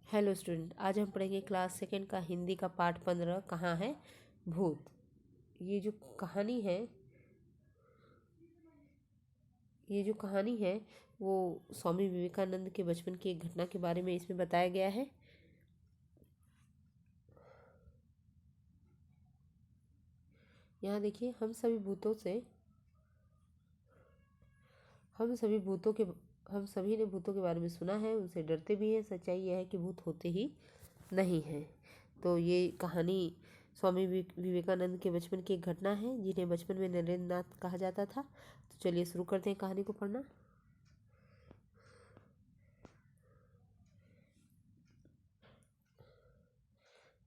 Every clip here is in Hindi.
हेलो स्टूडेंट, आज हम पढ़ेंगे क्लास सेकेंड का हिंदी का पाठ 15 कहाँ है भूत। ये जो कहानी है वो स्वामी विवेकानंद के बचपन की एक घटना के बारे में इसमें बताया गया है। यहाँ देखिए, हम सभी ने भूतों के बारे में सुना है, उनसे डरते भी हैं। सच्चाई यह है कि भूत होते ही नहीं हैं। तो ये कहानी स्वामी विवेकानंद के बचपन की एक घटना है, जिन्हें बचपन में नरेंद्र नाथ कहा जाता था। तो चलिए शुरू करते हैं कहानी को पढ़ना।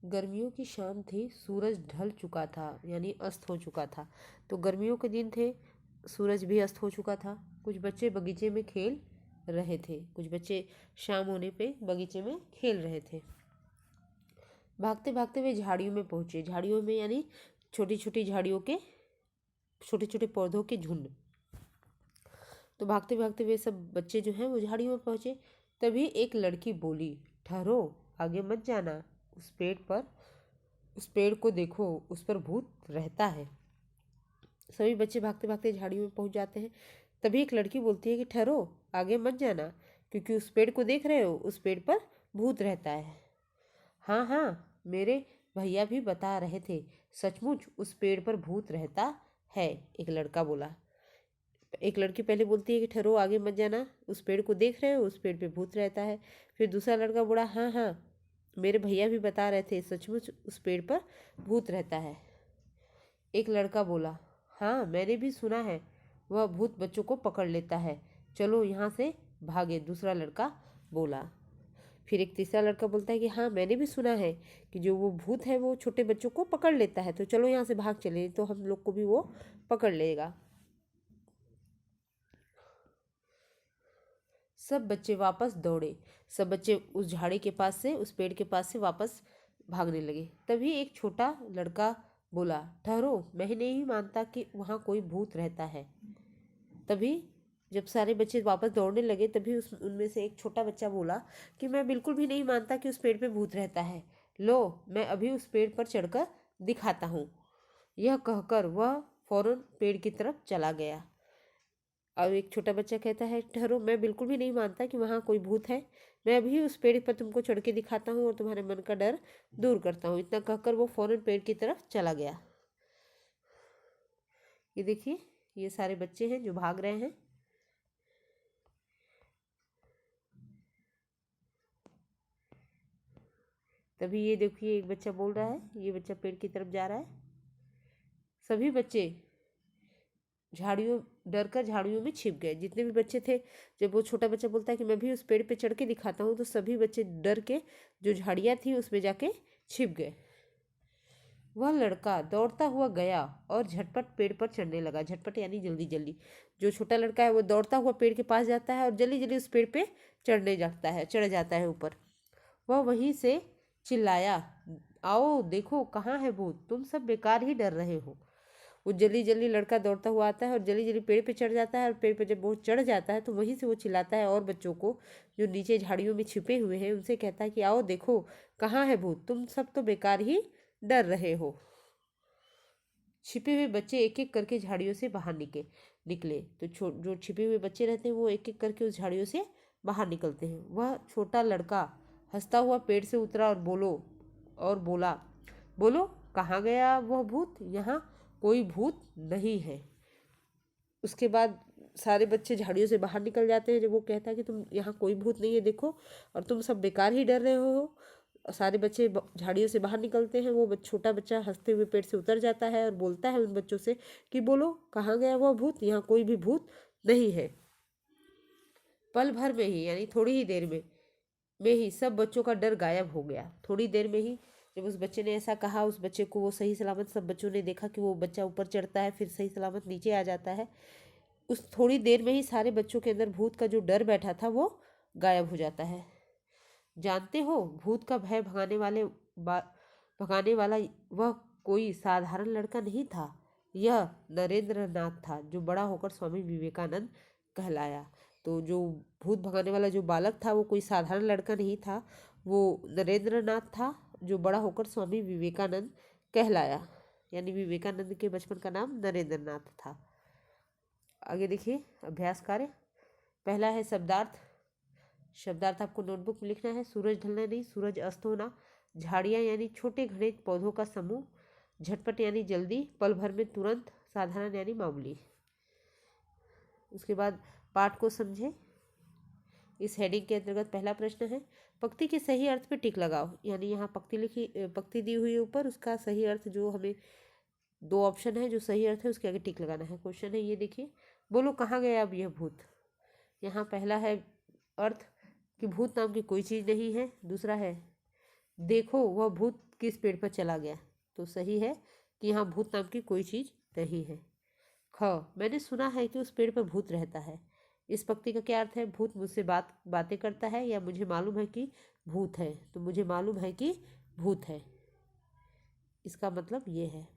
गर्मियों की शाम थी, सूरज ढल चुका था, यानी अस्त हो चुका था। तो गर्मियों के दिन थे, सूरज भी अस्त हो चुका था। कुछ बच्चे बगीचे में खेल रहे थे। कुछ बच्चे शाम होने पे बगीचे में खेल रहे थे। भागते भागते वे झाड़ियों में पहुंचे। झाड़ियों में यानी छोटी छोटी झाड़ियों के छोटे छोटे पौधों के झुंड। तो भागते भागते वे सब बच्चे जो हैं वो झाड़ियों में पहुंचे। तभी एक लड़की बोली, ठहरो, आगे मत जाना। उस पेड़ को देखो, उस पर भूत रहता है। सभी बच्चे भागते भागते झाड़ियों में पहुंच जाते हैं। तभी एक लड़की बोलती है कि ठहरो, आगे मत जाना, क्योंकि उस पेड़ को देख रहे हो, उस पेड़ पर भूत रहता है। हाँ हाँ, मेरे भैया भी बता रहे थे, सचमुच उस पेड़ पर भूत रहता है, एक लड़का बोला। एक लड़की पहले बोलती है कि ठहरो, आगे मत जाना, उस पेड़ को देख रहे हो, उस पेड़ पे भूत रहता है। फिर दूसरा लड़का बोला, हाँ हाँ, मेरे भैया भी बता रहे थे, सचमुच उस पेड़ पर भूत रहता है। एक लड़का बोला, हाँ मैंने भी सुना है, वह भूत बच्चों को पकड़ लेता है, चलो यहाँ से भागे, दूसरा लड़का बोला। फिर एक तीसरा लड़का बोलता है कि हाँ मैंने भी सुना है कि जो वो भूत है वो छोटे बच्चों को पकड़ लेता है, तो चलो यहाँ से भाग चले, तो हम लोग को भी वो पकड़ लेगा। सब बच्चे वापस दौड़े। सब बच्चे उस झाड़ी के पास से, उस पेड़ के पास से वापस भागने लगे। तभी एक छोटा लड़का बोला, ठहरो, मैं नहीं मानता कि वहाँ कोई भूत रहता है। तभी जब सारे बच्चे वापस दौड़ने लगे, तभी उनमें से एक छोटा बच्चा बोला कि मैं बिल्कुल भी नहीं मानता कि उस पेड़ पे भूत रहता है। लो, मैं अभी उस पेड़ पर चढ़कर दिखाता हूँ। यह कहकर वह फौरन पेड़ की तरफ चला गया। और एक छोटा बच्चा कहता है, ठहरो, मैं बिल्कुल भी नहीं मानता कि वहाँ कोई भूत है। मैं अभी उस पेड़ पर तुमको चढ़ के दिखाता हूँ और तुम्हारे मन का डर दूर करता हूँ। इतना कहकर वो फौरन पेड़ की तरफ चला गया। ये देखिए, ये सारे बच्चे हैं जो भाग रहे हैं। तभी ये देखिए, एक बच्चा बोल रहा है, ये बच्चा पेड़ की तरफ जा रहा है। सभी बच्चे डर कर झाड़ियों में छिप गए, जितने भी बच्चे थे। जब वो छोटा बच्चा बोलता है कि मैं भी उस पेड़ पे चढ़ के दिखाता हूँ, तो सभी बच्चे डर के जो झाड़ियाँ थी उसमें जाके छिप गए। वह लड़का दौड़ता हुआ गया और झटपट पेड़ पर चढ़ने लगा। झटपट यानी जल्दी जल्दी। जो छोटा लड़का है वो दौड़ता हुआ पेड़ के पास जाता है और जल्दी जल्दी उस पेड़ पे चढ़ जाता है ऊपर। वह वहीं से चिल्लाया, आओ देखो कहाँ है भूत, तुम सब बेकार ही डर रहे हो। वो जल्दी जल्दी लड़का दौड़ता हुआ आता है और जल्दी जल्दी पेड़ पे चढ़ जाता है। और पेड़ पे जब वो चढ़ जाता है तो वहीं से वो चिल्लाता है और बच्चों को, जो नीचे झाड़ियों में छिपे हुए हैं, उनसे कहता है कि आओ देखो कहाँ है भूत, तुम सब तो बेकार ही डर रहे हो। छिपे हुए बच्चे एक एक करके झाड़ियों से बाहर निकले। तो जो छिपे हुए बच्चे रहते हैं वो एक एक करके उस झाड़ियों से बाहर निकलते हैं। वह छोटा लड़का हंसता हुआ पेड़ से उतरा और बोला, बोलो कहाँ गया वह भूत, यहाँ कोई भूत नहीं है। उसके बाद सारे बच्चे झाड़ियों से बाहर निकल जाते हैं जब वो कहता है कि तुम यहाँ कोई भूत नहीं है देखो, और तुम सब बेकार ही डर रहे हो। सारे बच्चे झाड़ियों से बाहर निकलते हैं। वो छोटा बच्चा हंसते हुए पेड़ से उतर जाता है और बोलता है उन बच्चों से कि बोलो कहाँ गया वह भूत, यहाँ कोई भी भूत नहीं है। पल भर में ही, यानी थोड़ी ही देर में ही सब बच्चों का डर गायब हो गया। थोड़ी देर में ही जब उस बच्चे ने ऐसा कहा, उस बच्चे को वो सही सलामत, सब बच्चों ने देखा कि वो बच्चा ऊपर चढ़ता है फिर सही सलामत नीचे आ जाता है। उस थोड़ी देर में ही सारे बच्चों के अंदर भूत का जो डर बैठा था वो गायब हो जाता है। जानते हो, भूत का भय भगाने वाला वह कोई साधारण लड़का नहीं था। यह नरेंद्र नाथ था, जो बड़ा होकर स्वामी विवेकानंद कहलाया। तो जो भूत भगाने वाला जो बालक था वो कोई साधारण लड़का नहीं था, वो नरेंद्र नाथ था जो बड़ा होकर स्वामी विवेकानंद कहलाया, यानी विवेकानंद के बचपन का नाम नरेंद्र नाथ था। आगे देखिए अभ्यास कार्य। पहला है शब्दार्थ। शब्दार्थ आपको नोटबुक में लिखना है। सूरज ढलना नहीं, सूरज अस्त होना। झाड़ियाँ यानी छोटे घने पौधों का समूह। झटपट यानी जल्दी, पल भर में, तुरंत। साधारण यानी मामूली। उसके बाद पाठ को समझे। इस हेडिंग के अंतर्गत पहला प्रश्न है पंक्ति के सही अर्थ पे टिक लगाओ, यानी यहाँ पंक्ति दी हुई है ऊपर, उसका सही अर्थ जो हमें दो ऑप्शन है, जो सही अर्थ है उसके आगे टिक लगाना है। क्वेश्चन है ये देखिए, बोलो कहाँ गया अब यह भूत। यहाँ पहला है अर्थ कि भूत नाम की कोई चीज़ नहीं है। दूसरा है देखो वह भूत किस पेड़ पर चला गया, तो सही है कि यहाँ भूत नाम की कोई चीज़ नहीं है। ख मैंने सुना है कि उस पेड़ पर भूत रहता है। इस पंक्ति का क्या अर्थ है, भूत मुझसे बातें करता है, या मुझे मालूम है कि भूत है, तो मुझे मालूम है कि भूत है, इसका मतलब ये है।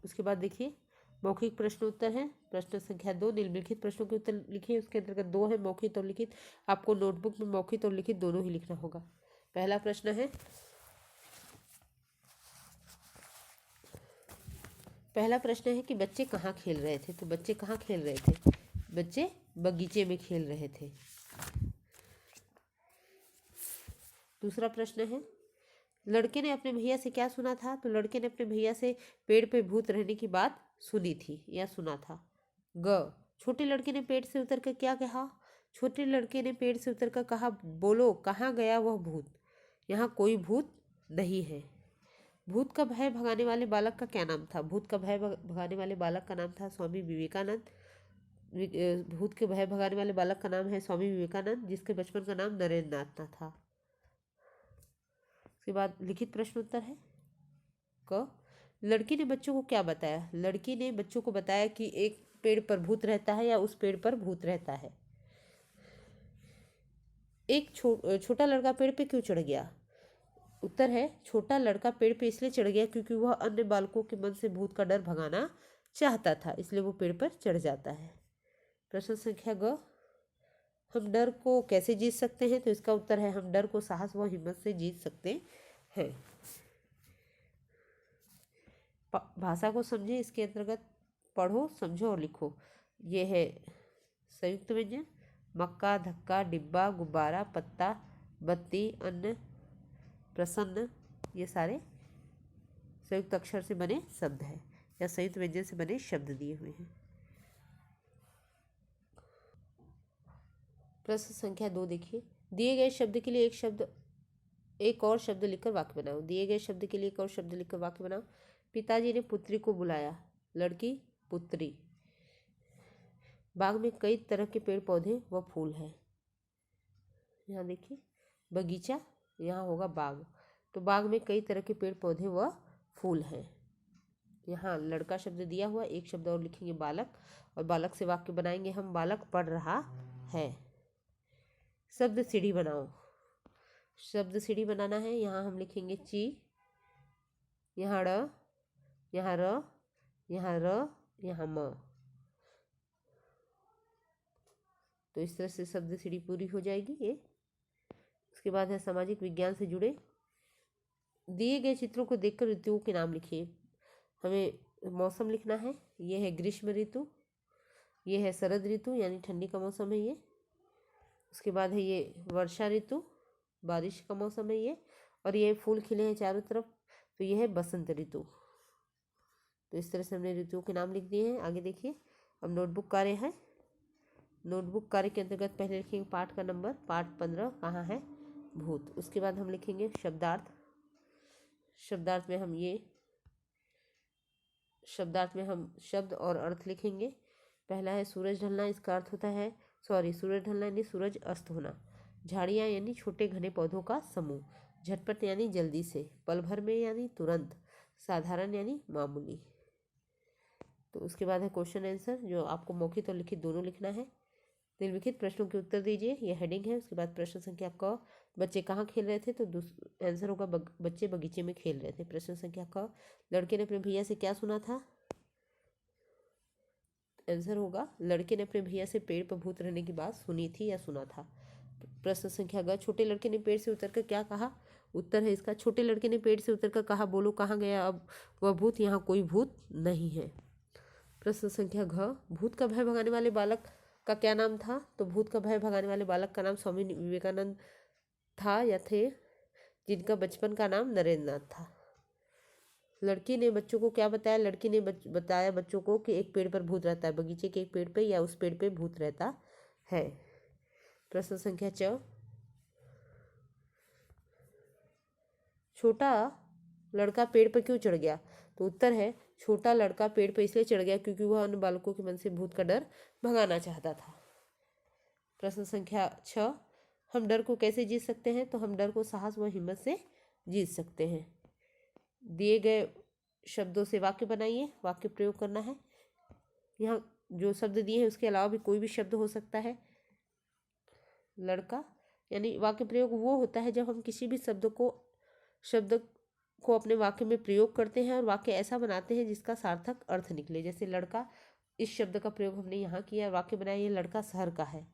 उसके बाद देखिए मौखिक प्रश्न उत्तर है। प्रश्न संख्या 2, निम्नलिखित प्रश्नों के उत्तर लिखिए। उसके अंतर्गत 2 है मौखिक और लिखित। आपको नोटबुक में मौखिक और लिखित दोनों ही लिखना होगा। पहला प्रश्न है, कि बच्चे कहाँ खेल रहे थे, तो बच्चे कहाँ खेल रहे थे, बच्चे बगीचे में खेल रहे थे। दूसरा प्रश्न है, लड़के ने अपने भैया से क्या सुना था, तो लड़के ने अपने भैया से पेड़ पे भूत रहने की बात सुनी थी या सुना था। ग छोटे लड़के ने पेड़ से उतरकर क्या कहा, छोटे लड़के ने पेड़ से उतरकर कहा बोलो कहाँ गया वह भूत। यहाँ कोई भूत नहीं है। भूत का भय भगाने वाले बालक का क्या नाम था, भूत का भय भगाने वाले बालक का नाम था स्वामी विवेकानंद। भूत के भय भगाने वाले बालक का नाम है स्वामी विवेकानंद, जिसके बचपन का नाम नरेंद्र नाथ था। उसके बाद लिखित प्रश्न उत्तर है। क लड़की ने बच्चों को क्या बताया, लड़की ने बच्चों को बताया कि एक पेड़ पर भूत रहता है या उस पेड़ पर भूत रहता है। एक छोटा लड़का पेड़ पे क्यों चढ़ गया, उत्तर है छोटा लड़का पेड़ पे इसलिए चढ़ गया क्योंकि वह अन्य बालकों के मन से भूत का डर भगाना चाहता था, इसलिए वो पेड़ पर चढ़ जाता है। प्रश्न संख्या ग हम डर को कैसे जीत सकते हैं, तो इसका उत्तर है हम डर को साहस व हिम्मत से जीत सकते हैं। भाषा को समझे। इसके अंतर्गत पढ़ो, समझो और लिखो। ये है संयुक्त व्यंजन, मक्का, धक्का, डिब्बा, गुब्बारा, पत्ता, बत्ती, अन्न, प्रसन्न, ये सारे संयुक्त अक्षर से बने शब्द हैं या संयुक्त व्यंजन से बने शब्द दिए हुए हैं। प्रश्न संख्या 2 देखिए, दिए गए शब्द के लिए एक और शब्द लिखकर वाक्य बनाओ। दिए गए शब्द के लिए एक और शब्द लिखकर वाक्य बनाओ। पिताजी ने पुत्री को बुलाया, लड़की पुत्री। बाग में कई तरह के पेड़ पौधे व फूल हैं। यहाँ देखिए बगीचा, यहाँ होगा बाग, तो बाग में कई तरह के पेड़ पौधे व फूल हैं। यहाँ लड़का शब्द दिया हुआ, एक शब्द और लिखेंगे बालक, और बालक से वाक्य बनाएंगे हम, बालक पढ़ रहा है। शब्द सीढ़ी बनाओ। शब्द सीढ़ी बनाना है, यहाँ हम लिखेंगे ची, यहाँ ड़, यहाँ र, यहाँ र, यहाँ म। तो इस तरह से शब्द सीढ़ी पूरी हो जाएगी ये। उसके बाद है सामाजिक विज्ञान से जुड़े। दिए गए चित्रों को देखकर ऋतुओं के नाम लिखिए। हमें मौसम लिखना है, ये है ग्रीष्म ऋतु, ये है शरद ऋतु यानी ठंडी का मौसम है ये। उसके बाद है ये वर्षा ऋतु, बारिश का मौसम है ये, और ये फूल खिले हैं चारों तरफ, तो ये है बसंत ऋतु। तो इस तरह से हमने ऋतुओं के नाम लिख दिए हैं। आगे देखिए अब नोटबुक कार्य है। नोटबुक कार्य के अंतर्गत पहले लिखेंगे पाठ का नंबर, पाठ 15 कहाँ है, भूत। उसके बाद हम लिखेंगे शब्दार्थ। शब्दार्थ में हम शब्द और अर्थ लिखेंगे। पहला है सूरज ढलना, इसका अर्थ होता है सूरज ढलना यानी सूरज अस्त होना। झाड़ियाँ यानी छोटे घने पौधों का समूह। झटपट यानी जल्दी से, पल भर में यानी तुरंत, साधारण यानी मामूली। तो उसके बाद है क्वेश्चन आंसर, जो आपको मौखिक और लिखित दोनों लिखना है। निम्नलिखित प्रश्नों के उत्तर दीजिए, यह हेडिंग है। उसके बाद प्रश्न संख्या क, बच्चे कहाँ खेल रहे थे, तो आंसर होगा बच्चे बगीचे में खेल रहे थे। प्रश्न संख्या क, लड़के ने अपने भैया से क्या सुना था, आंसर होगा लड़के ने अपने भैया से पेड़ पर भूत रहने की बात सुनी थी या सुना था। प्रश्न संख्या ग, छोटे लड़के ने पेड़ से उतरकर क्या कहा? उत्तर है इसका, छोटे लड़के ने पेड़ से उतरकर कहा, बोलो कहाँ गया अब वह भूत, यहाँ कोई भूत नहीं है। प्रश्न संख्या घ, भूत का भय भगाने वाले बालक का क्या नाम था? तो भूत का भय भगाने वाले बालक का नाम स्वामी विवेकानंद था या थे, जिनका बचपन का नाम नरेंद्र नाथ था। लड़की ने बच्चों को क्या बताया? लड़की ने बताया बच्चों को कि एक पेड़ पर भूत रहता है, बगीचे के एक पेड़ पे या उस पेड़ पे भूत रहता है। प्रश्न संख्या च, छोटा लड़का पेड़ पर क्यों चढ़ गया? तो उत्तर है, छोटा लड़का पेड़ पर इसलिए चढ़ गया क्योंकि वह अन्य बालकों के मन से भूत का डर भगाना चाहता था। प्रश्न संख्या 6, हम डर को कैसे जीत सकते हैं? तो हम डर को साहस व हिम्मत से जीत सकते हैं। दिए गए शब्दों से वाक्य बनाइए, वाक्य प्रयोग करना है। यहाँ जो शब्द दिए हैं उसके अलावा भी कोई भी शब्द हो सकता है। लड़का यानी वाक्य प्रयोग वो होता है जब हम किसी भी शब्द को अपने वाक्य में प्रयोग करते हैं और वाक्य ऐसा बनाते हैं जिसका सार्थक अर्थ निकले। जैसे लड़का, इस शब्द का प्रयोग हमने यहाँ किया, वाक्य बनाया, ये लड़का शहर का है।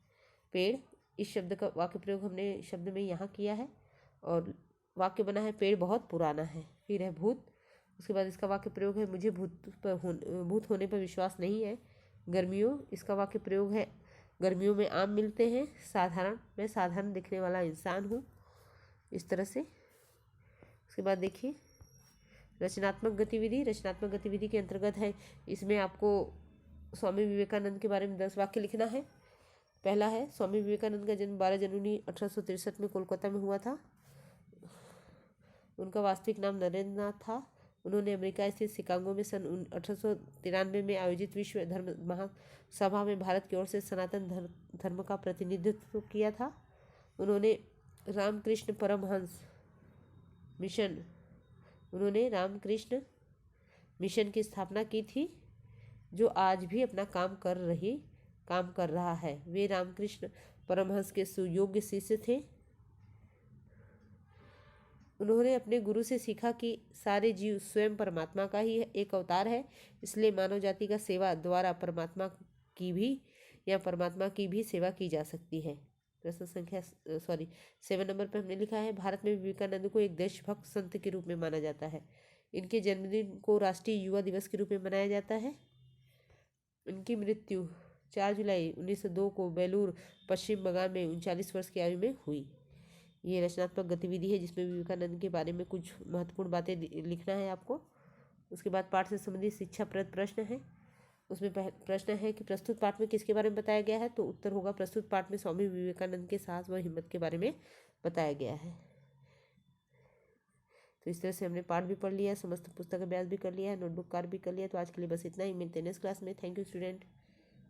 पेड़, इस शब्द का वाक्य प्रयोग हमने शब्द में यहाँ किया है और वाक्य बना है पेड़ बहुत पुराना है। फिर है भूत, उसके बाद इसका वाक्य प्रयोग है मुझे भूत होने पर विश्वास नहीं है। गर्मियों, इसका वाक्य प्रयोग है गर्मियों में आम मिलते हैं। साधारण, मैं साधारण दिखने वाला इंसान हूँ। इस तरह से। उसके बाद देखिए रचनात्मक गतिविधि। रचनात्मक गतिविधि के अंतर्गत है, इसमें आपको स्वामी विवेकानंद के बारे में 10 वाक्य लिखना है। पहला है, स्वामी विवेकानंद का जन्म 12 जनवरी 1863 में कोलकाता में हुआ था। उनका वास्तविक नाम नरेंद्र नाथ था। उन्होंने अमेरिका स्थित शिकागो में सन 1893 में आयोजित विश्व धर्म महासभा में भारत की ओर से सनातन धर्म का प्रतिनिधित्व किया था। उन्होंने रामकृष्ण मिशन की स्थापना की थी, जो आज भी अपना काम कर रहा है। वे रामकृष्ण परमहंस के सुयोग्य शिष्य थे। उन्होंने अपने गुरु से सीखा कि सारे जीव स्वयं परमात्मा का ही एक अवतार है, इसलिए मानव जाति का सेवा द्वारा परमात्मा की भी सेवा की जा सकती है। प्रश्न संख्या 7 नंबर पर हमने लिखा है, भारत में विवेकानंद को एक देशभक्त संत के रूप में माना जाता है। इनके जन्मदिन को राष्ट्रीय युवा दिवस के रूप में मनाया जाता है। इनकी मृत्यु 4 जुलाई 1902 को बेलूर, पश्चिम बंगाल में 39 वर्ष की आयु में हुई। ये रचनात्मक गतिविधि है जिसमें विवेकानंद के बारे में कुछ महत्वपूर्ण बातें लिखना है आपको। उसके बाद पाठ से संबंधित शिक्षाप्रद प्रश्न है। उसमें प्रश्न है कि प्रस्तुत पाठ में किसके बारे में बताया गया है? तो उत्तर होगा, प्रस्तुत पाठ में स्वामी विवेकानंद के साहस व हिम्मत के बारे में बताया गया है। तो इस तरह से हमने पाठ भी पढ़ लिया, समस्त पुस्तक अभ्यास भी कर लिया है, नोटबुक कार्य भी कर लिया। तो आज के लिए बस इतना ही, मिलते हैं नेक्स्ट क्लास में। Thank you student.